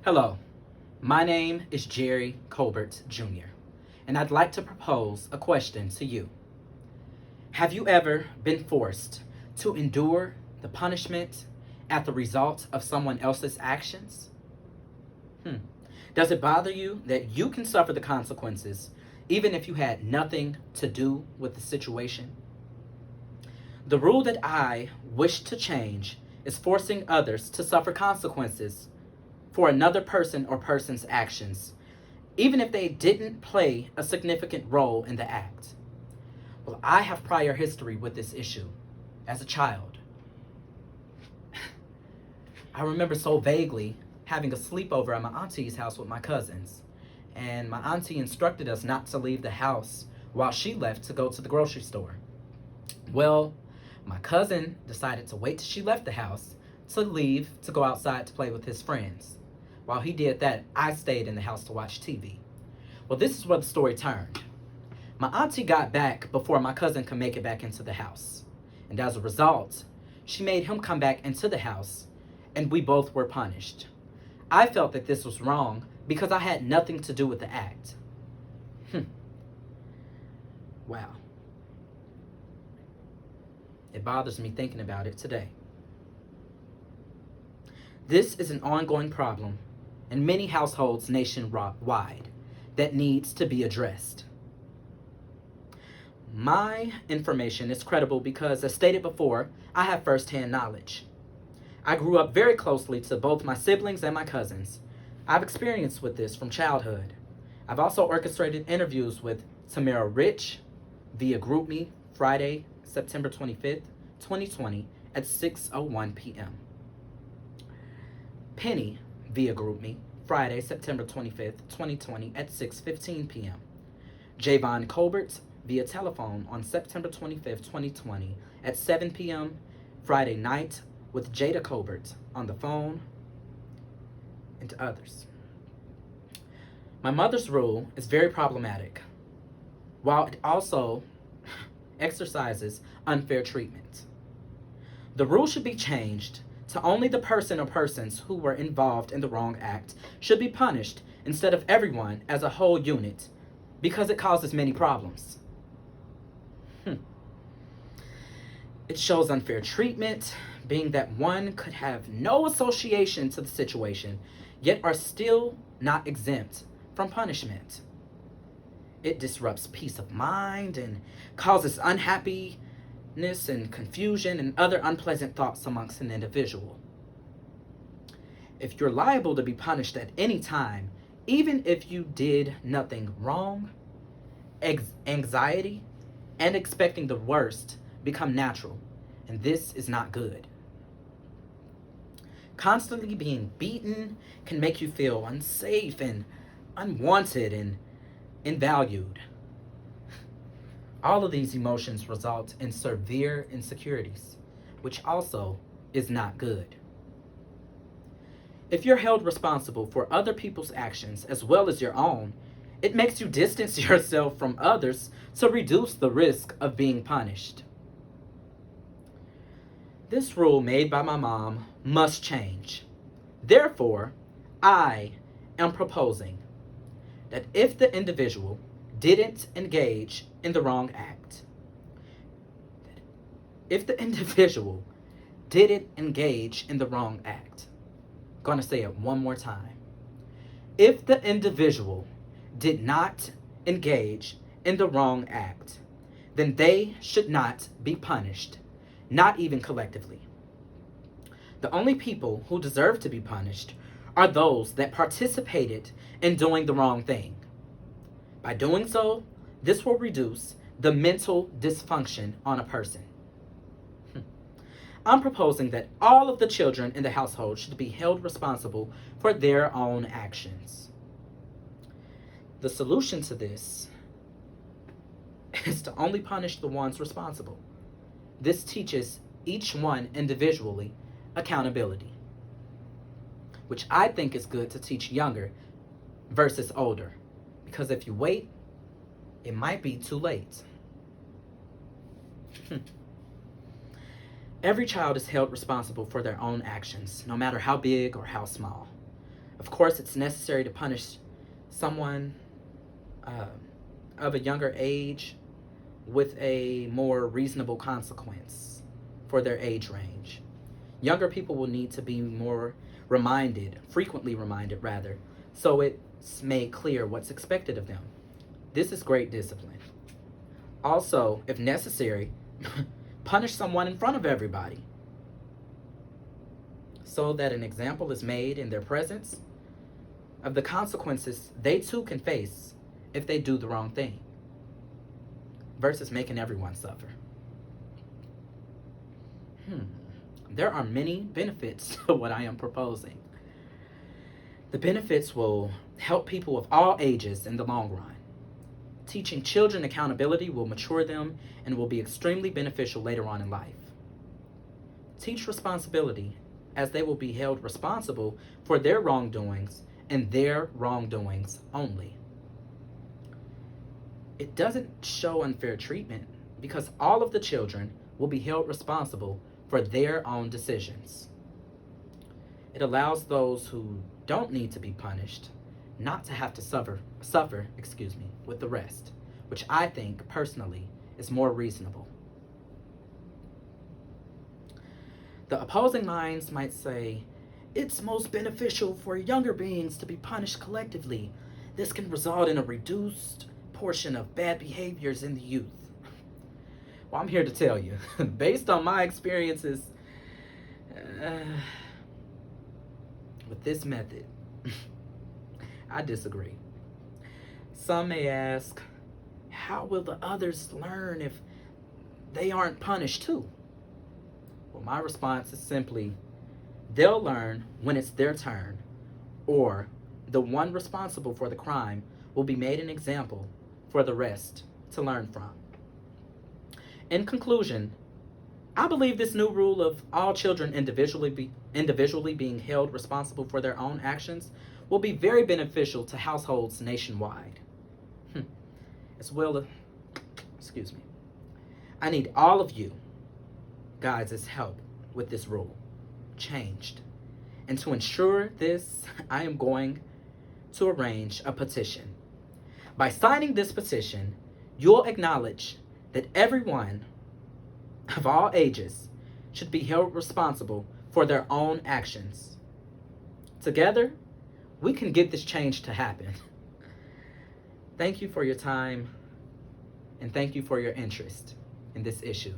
Hello, my name is Jerry Colbert Jr., and I'd like to propose a question to you. Have you ever been forced to endure the punishment at the result of someone else's actions? Hmm. Does it bother you that you can suffer the consequences even if you had nothing to do with the situation? The rule that I wish to change is forcing others to suffer consequences for another person or person's actions, even if they didn't play a significant role in the act. Well, I have prior history with this issue as a child. I remember so vaguely having a sleepover at my auntie's house with my cousins, and my auntie instructed us not to leave the house while she left to go to the grocery store. Well, my cousin decided to wait till she left the house to leave to go outside to play with his friends. While he did that, I stayed in the house to watch TV. Well, this is where the story turned. My auntie got back before my cousin could make it back into the house. And as a result, she made him come back into the house, and we both were punished. I felt that this was wrong because I had nothing to do with the act. Wow. It bothers me thinking about it today. This is an ongoing problem in many households nationwide that needs to be addressed. My information is credible because, as stated before, I have firsthand knowledge. I grew up very closely to both my siblings and my cousins. I've experienced with this from childhood. I've also orchestrated interviews with Tamara Rich via GroupMe Friday, September 25th, 2020 at 6:01 p.m. Penny via GroupMe Friday, September 25th, 2020 at 6:15 p.m. Javon Colbert via telephone on September 25th, 2020 at 7 p.m. Friday night with Jada Colbert on the phone, and to others. My mother's rule is very problematic, while it also exercises unfair treatment. The rule should be changed to only the person or persons who were involved in the wrong act should be punished instead of everyone as a whole unit because it causes many problems. It shows unfair treatment, being that one could have no association to the situation, yet are still not exempt from punishment. It disrupts peace of mind and causes unhappiness and confusion and other unpleasant thoughts amongst an individual. If you're liable to be punished at any time, even if you did nothing wrong, anxiety and expecting the worst become natural, and this is not good. Constantly being beaten can make you feel unsafe and unwanted and invalued. All of these emotions result in severe insecurities, which also is not good. If you're held responsible for other people's actions as well as your own, it makes you distance yourself from others to reduce the risk of being punished. This rule made by my mom must change. Therefore, I am proposing that if the individual didn't engage in the wrong act, if the individual didn't engage in the wrong act, I'm going to say it one more time. If the individual did not engage in the wrong act, then they should not be punished, not even collectively. The only people who deserve to be punished are those that participated in doing the wrong thing. By doing so, this will reduce the mental dysfunction on a person. I'm proposing that all of the children in the household should be held responsible for their own actions. The solution to this is to only punish the ones responsible. This teaches each one individually accountability, which I think is good to teach younger versus older, because if you wait, it might be too late. Every child is held responsible for their own actions, no matter how big or how small. Of course, it's necessary to punish someone uh, of a younger age with a more reasonable consequence for their age range. Younger people will need to be more frequently reminded rather, so it's made clear what's expected of them. This is great discipline. Also, if necessary, punish someone in front of everybody so that an example is made in their presence of the consequences they too can face if they do the wrong thing, versus making everyone suffer. There are many benefits to what I am proposing. The benefits will help people of all ages in the long run. Teaching children accountability will mature them and will be extremely beneficial later on in life. Teach responsibility, as they will be held responsible for their wrongdoings and their wrongdoings only. It doesn't show unfair treatment because all of the children will be held responsible for their own decisions. It allows those who don't need to be punished not to have to suffer, with the rest, which I think personally is more reasonable. The opposing minds might say, it's most beneficial for younger beings to be punished collectively. This can result in a reduced portion of bad behaviors in the youth. Well, I'm here to tell you, based on my experiences with this method, I disagree. Some may ask, how will the others learn if they aren't punished too? Well, my response is simply, they'll learn when it's their turn, or the one responsible for the crime will be made an example for the rest to learn from. In conclusion, I believe this new rule of all children individually being held responsible for their own actions will be very beneficial to households nationwide. As well, I need all of you guys' help with this rule changed. And to ensure this, I am going to arrange a petition. By signing this petition, you'll acknowledge that everyone of all ages should be held responsible for their own actions. Together, we can get this change to happen. Thank you for your time, and thank you for your interest in this issue.